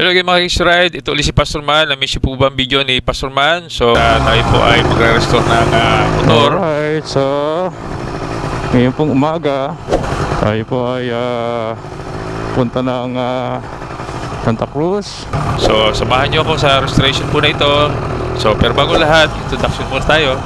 Hello again mga X-Ride, ito ulit si Pastor Man. Na-miss po ba ang video ni Pastor Man? So tayo po ay magre-restore ng motor. Alright, so ngayon pong umaga tayo po ay punta ng Santa Cruz. So samahan nyo ako sa restoration po na ito. So pero bago lahat, introduction muna tayo.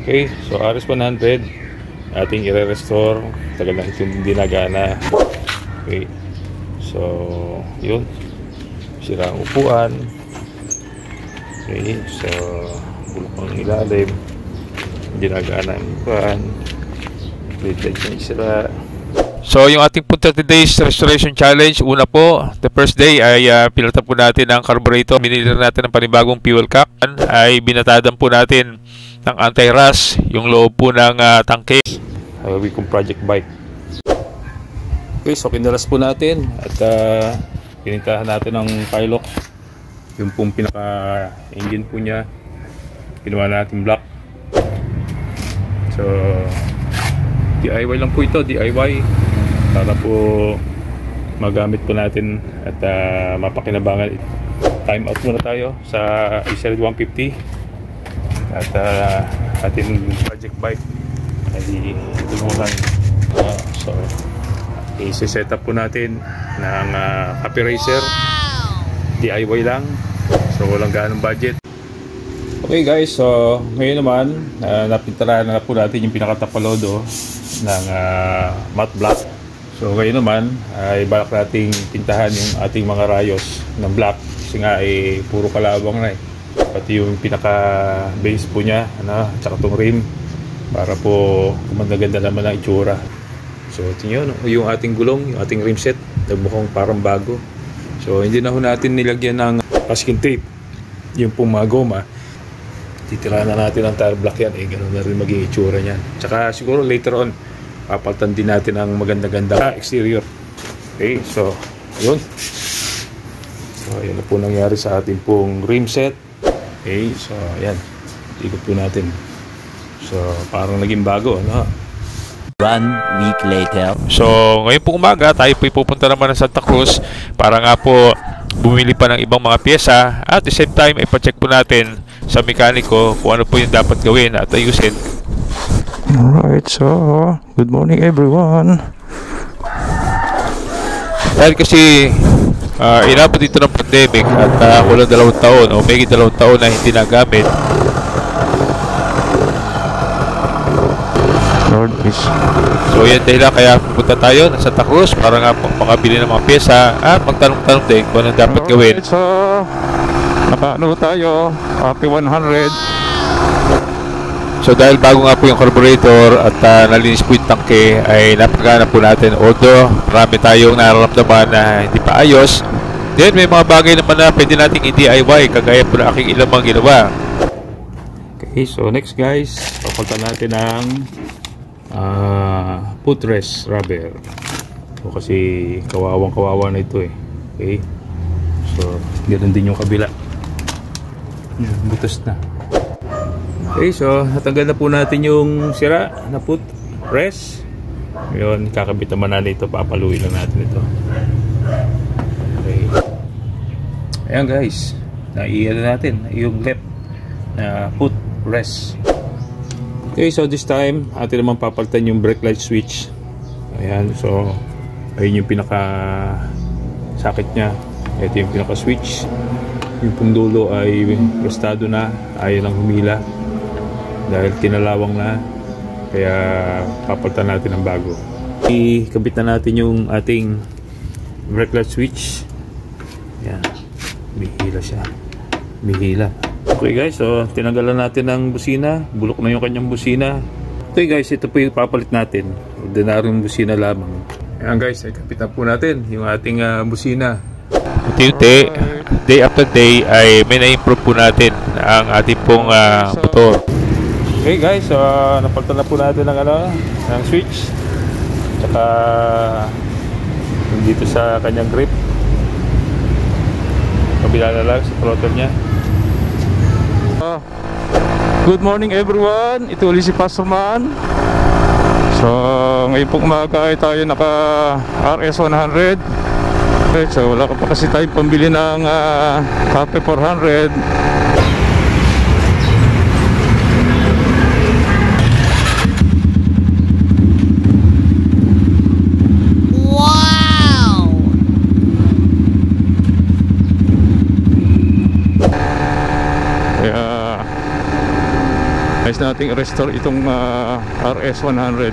Okay, so RS100 ating i-restore. Tagal na itong hindi nagana. Okay, so yun, sira ang upuan. Okay, so bulok ang ilalim, hindi nagana ang upuan, lead light na isira. So yung ating po 30 days restoration challenge, una po, the first day ay pinalitan po natin ang carburetor. Binili natin ng panibagong fuel cap. Ay binatadan po natin ng anti-rust yung loob po ng tangke. Hawawi kong project bike. Okay, so kinalas po natin at pinintahan natin ang pilot. Yung pong pinaka-engine po niya, ginawa natin black. So DIY lang po ito, DIY, para po magamit po natin at mapakinabangan. Time out muna tayo sa Israel 150 at ating project bike ay tulungan. So i-set up po natin ng copy racer, DIY lang, so walang gaanong budget. Okay guys, so ngayon naman napintarahan na po natin yung pinakatapalodo ng matte black. So ngayon naman ay balak nating pintahan yung ating mga rayos ng black kasi nga puro kalabang na pati yung pinaka base po niya, tsaka tong rim, para po gumanda-ganda naman ang itsura. So tingnan nyo, yung ating gulong, yung ating rim set, nagmukhang parang bago. So hindi na ho natin nilagyan ng masking tape yung pong mga goma. Titirahan na natin ang tire block yan, ganoon na rin maging itsura niyan. Tsaka siguro later on papalitan din natin ang maganda-ganda exterior. Okay, so yun. So yan na po nangyari sa ating pong rim set. Okay, so ayan, ikot po natin. So parang naging bago, ano? 1 week later. So ngayon po umaga, tayo po pupunta naman ng Santa Cruz para nga po bumili pa ng ibang mga pyesa. At the same time, ipacheck po natin sa mekaniko kung ano po yung dapat gawin at ayusin. Alright, so good morning everyone. Dahil kasi inabot dito ng pandemic at kulang 2 taon o may 2 taon na hindi nagamit. Lord please. So yan dahil kaya pupunta tayo sa Santa Cruz para nga makabili ng mga pyesa at magtanong-tanong din kung anong dapat gawin. So nakaano tayo, happy 100. So dahil bago nga po yung carburetor at nalinis po yung tangke, ay napagana po natin. Although marami tayong nararamdaman na hindi pa ayos, then may mga bagay naman na pwede nating i-DIY kagaya po na aking ilang mga ginawa. Okay, so next guys, papalitan natin ng footrest rubber. So kasi kawawang-kawawa na ito Okay, so ganoon din yung kabila. Butas na. Okay, so natanggal na po natin yung sira na footrest. Ngayon, kakabit naman natin ito. Papaluin lang natin ito. Okay. Ayan guys, naiyan na natin yung left na footrest. Okay, so this time atin naman papalitan yung brake light switch. Ayan, so ayun yung pinaka sakit nya. Ito yung pinaka switch. Yung pong dulo ay rustado na, ayaw lang humila dahil kinalawang na, kaya papalitan natin ng bago. Ikabit na natin yung ating brake light switch. Yan, mihila siya, mihila. Okay guys, so tinanggalan natin ng busina, bulok na yung kanyang busina. Okay guys, ito po yung papalit natin, ordinaryong busina lamang. Ayan guys, ikabit na po natin yung ating busina. Unti-unti, day after day ay may na-improve po natin ang ating pong motor. Okay guys, so napalitan na po natin ng ng switch. Tsaka dito sa kanyang grip. Kabila na lang sa throttle niya. Good morning everyone, ito ulit si Pastor Man. So ngayon pong umaga ay tayo naka RS100. Okay, so wala ka pa kasi tayo pambili ng Cafe 400. Nice nating restore itong RS100.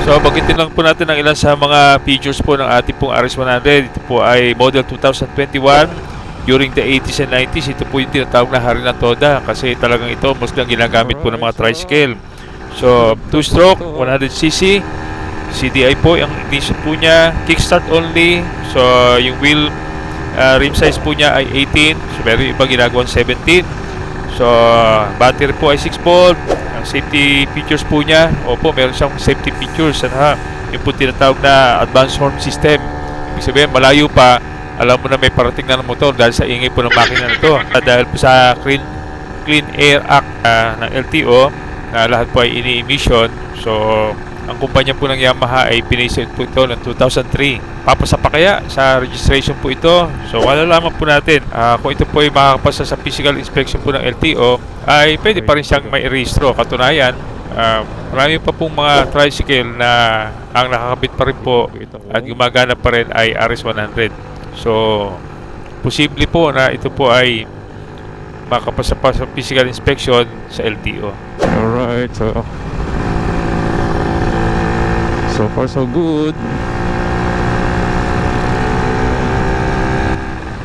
So bagitin lang po natin ang ilan sa mga features po ng ating pong RS100. Ito po ay model 2021. During the 80s and 90s, ito po yung tinatawag na hari ng toda kasi talagang ito most lang ginagamit po ng mga tricycle. So 2-stroke, 100cc, CDI po ang ignition po niya, kickstart only. So yung wheel rim size po niya ay 18. So meron iba ginagawang 17. So, battery po ay 6 volt. Ang safety features po niya, opo, meron siyang safety features. Yung po tinatawag na advanced horn system. Ibig sabihin, malayo pa, alam mo na may parating na ng motor dahil sa ingay po ng makina na ito. Dahil po sa Clean Air Act ng LTO, na lahat po ay ini-emission. So, ang kumpanya po ng Yamaha ay pinisa po ito ng 2003. Papasa pa kaya sa registration po ito? So malalaman po natin kung ito po ay makakapasa sa physical inspection po ng LTO, ay pwede pa rin siyang may rehistro. Katunayan, marami pa pong mga tricycle na ang nakakabit pa rin po at gumagana pa rin ay RS100. So posible po na ito po ay makakapasa pa sa physical inspection sa LTO. Alright, so far so good.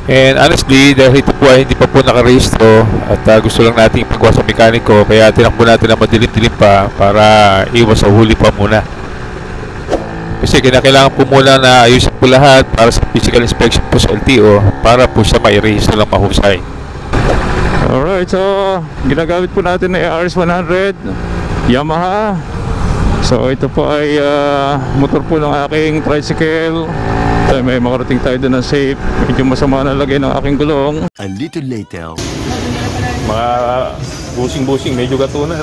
And honestly, dahil ito po ay hindi pa po nakarehistro at gusto lang natin ipagawa sa mekaniko, kaya tinakbo natin na madilim-dilim pa para iwas sa huli pa muna. Kasi kailangan po muna na ayusin po lahat para sa physical inspection po sa LTO para po siya mairehistro lang mahusay. Alright, so ginagamit po natin na RS100 Yamaha. So ito po ay motor po ng aking tricycle. May makarating tayo doon ng safe. Medyo masama na lagay ng aking gulong. A little later. Mga busing-busing, medyo gatunan.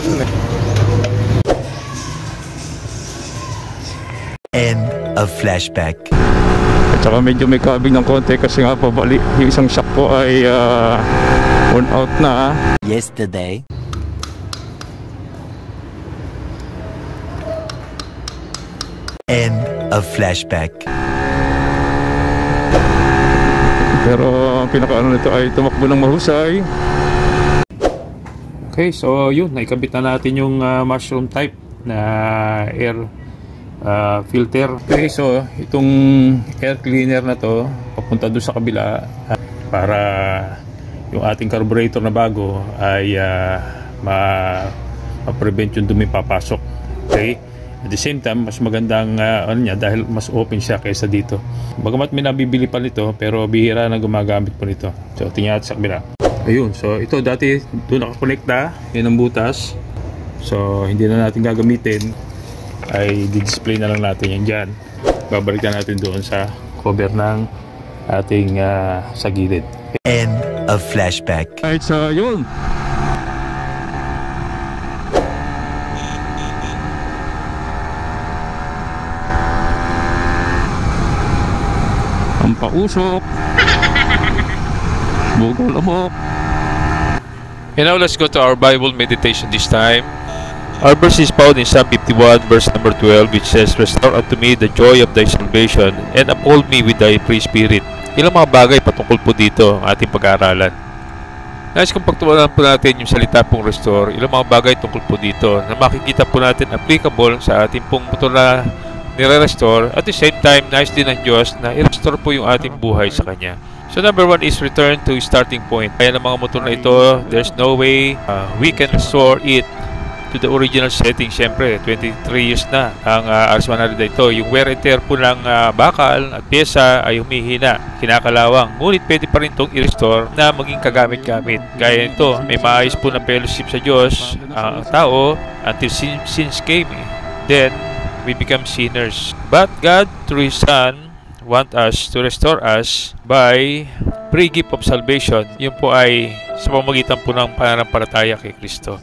End of flashback. At saka medyo may kabig ng konti kasi nga pabali. Yung isang shock ko ay worn out na. Yesterday. End of flashback. Pero ang pinakaano nito ay tumakbo ng mahusay. Okay, so yun, naikabit na natin yung mushroom type na air filter. Okay, so itong air cleaner na to papunta doon sa kabila para yung ating carburetor na bago ay ma-prevent yung dumi papasok. Okay? At the same time, mas magandang niya dahil mas open siya kaysa dito. Bagamat may nabibili pa nito, pero bihira na gumagamit po nito. So, tingnan natin sa kabila. Ayun, so ito dati doon nakakonekta, yan ang butas. So, hindi na natin gagamitin. Ay di-display na lang natin yan dyan. Babalik na natin doon sa cover ng ating sa gilid. End of flashback. Alright, so yun. Ang pausok. Bugol amok. And now let's go to our Bible meditation this time. Our verse is found in Psalm 51 verse number 12, which says, "Restore unto me the joy of thy salvation and uphold me with thy free spirit." Ilang mga bagay patungkol po dito ang ating pag-aaralan. Nais kong pagtuunan po natin yung salita pong restore. Ilang mga bagay tungkol po dito na makikita po natin applicable sa ating pong motor na nire-restore. At the same time, nais din ng Diyos na i-restore po yung ating buhay sa Kanya. So number 1 is return to starting point. Kaya ng mga motor na ito, there's no way we can restore it to to the original setting. Siyempre, 23 years na ang RS100 na ito. Yung wear and tear po ng bakal at pyesa ay humihina, kinakalawang. Ngunit pwede pa rin itong i-restore na maging kagamit-gamit. Gaya nito, may maayos po na fellowship sa Diyos ang tao until sins came. Then, we become sinners. But God, through His Son, want us to restore us by free gift of salvation. Yun po ay sa pamamagitan po ng pananampalataya kay Kristo.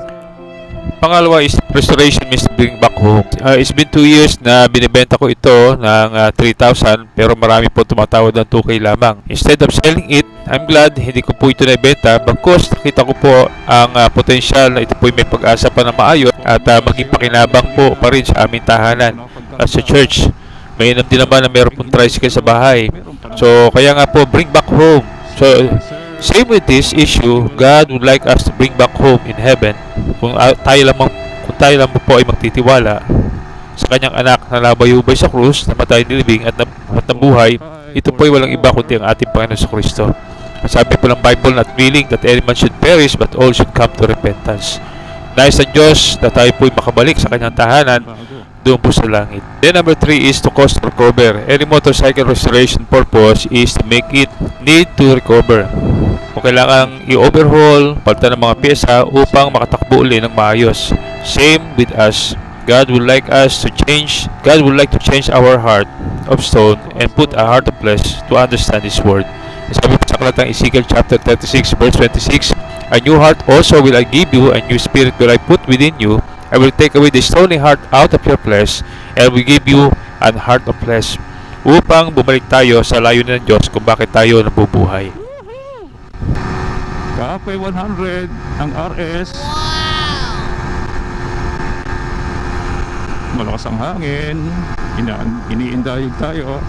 Pangalawa is restoration means to bring back home. It's been 2 years na binibenta ko ito ng 3,000 pero marami po tumatawad ng 2K lamang. Instead of selling it, I'm glad hindi ko po ito naibenta because nakita ko po ang potential na ito po may pag-asa pa na maayos at maging pakinabang po pa rin sa aming tahanan at sa church. Mainam din naman na meron pong tricycle sa bahay. So, kaya nga po, bring back home. So, same with this issue, God would like us to bring back home in heaven. Kung tayo lamang po ay magtitiwala sa kanyang anak na nabayubay sa krus, namatay nilibing at nabuhay, ito po ay walang iba kundi ang ating Panginoon sa Kristo. Sabi po ng Bible, not willing that any man should perish, but all should come to repentance. Nais ng Diyos na tayo po ay makabalik sa kanyang tahanan doon po sa langit. Then number 3 is to cost recover. Any motorcycle restoration purpose is to make it need to recover. Kung kailangan i-overhaul, palitan ng mga pyesa upang makatakbo uli ng maayos. Same with us. God would like to change our heart of stone and put a heart of flesh to understand His word. Sabi po sa aklatang Ezekiel chapter 36 verse 26, a new heart also will I give you, a new spirit will I put within you. I will take away the stony heart out of your flesh and will give you an heart of flesh, upang bumalik tayo sa layunin ng Diyos kung bakit tayo nabubuhay. Cafe 100 ang RS. Malakas ang hangin, iniindayog tayo.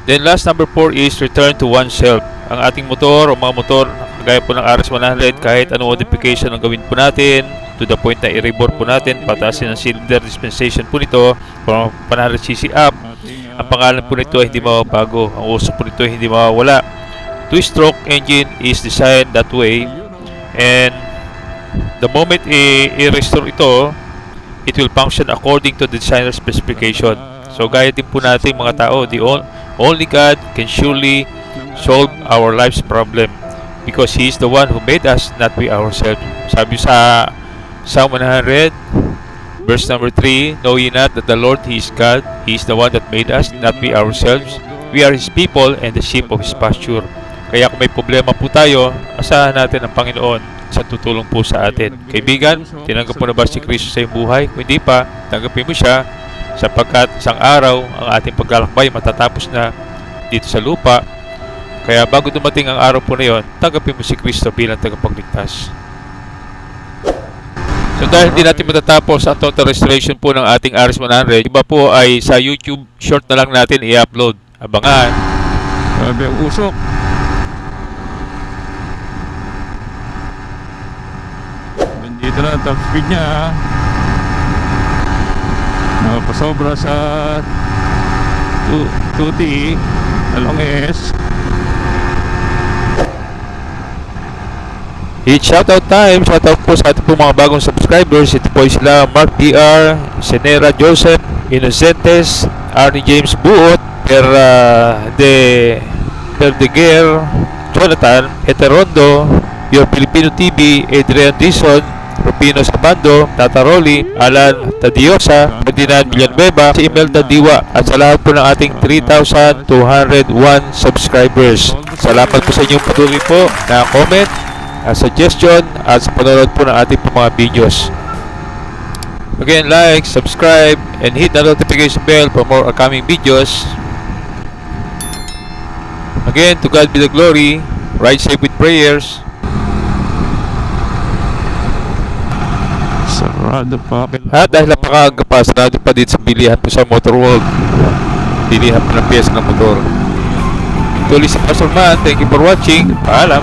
Then last number 4 is return to oneself. Ang ating motor o mga motor gaya po ng RS100, kahit anong modification ang gawin po natin, to the point na i-rebore po natin, patasin ang cylinder dispensation po nito, from 100cc up, ang pangalan po nito ay hindi mababago, ang uso po nito ay hindi mawawala. Two-stroke engine is designed that way, and the moment i-restore ito, it will function according to the designer specification. So gaya din po natin mga tao, only God can surely solve our life's problem, because He is the one who made us, not we ourselves. Sabi sa Psalm 100, verse number 3, know ye not that the Lord He is God, He is the one that made us, not we ourselves. We are His people and the sheep of His pasture. Kaya kung may problema po tayo, asahan natin ang Panginoon sa tutulong po sa atin. Kaibigan, tinanggap mo na ba si Kristo sa iyong buhay? Kung hindi pa, tanggapin mo siya, sapagkat isang araw ang ating paglalakbay matatapos na dito sa lupa. Kaya bago dumating ang araw po na yon, tanggapin mo si Kristo bilang tagapagligtas. So dahil hindi natin matatapos ang total restoration po ng ating RS100, iba po ay sa YouTube short na lang natin i-upload. Abangan. Sabi ang usok. Nandito na ang top speed niya. Napasobra sa 2T along S. It's shoutout time. Shoutout po sa ating po mga bagong subscribers. Ito po sila Mark DR, Senera Joseph, Innocentes, Arnie James Buot, Perdeguer, Jonathan, Heterondo, Your Filipino TV, Adrian Dizon, Rupino Sabando, Tata Rolly, Alan Tadiosa, Ferdinand Villanueva, si Imelda Diwa, at sa lahat po ng ating 3,201 subscribers. Salamat po sa inyong patuloy po na comment, suggestion, at sa panonood po ng ating mga videos. Again, like, subscribe, and hit the notification bell for more upcoming videos. Again, to God be the glory. Ride safe with prayers. Sarado pa. At dahil napakaaga pa, sarado pa dito sa bilihan po sa Motor World. Bilihan po ng piyesa ng motor. Tuloy si Pastor Man. Thank you for watching. Paalam.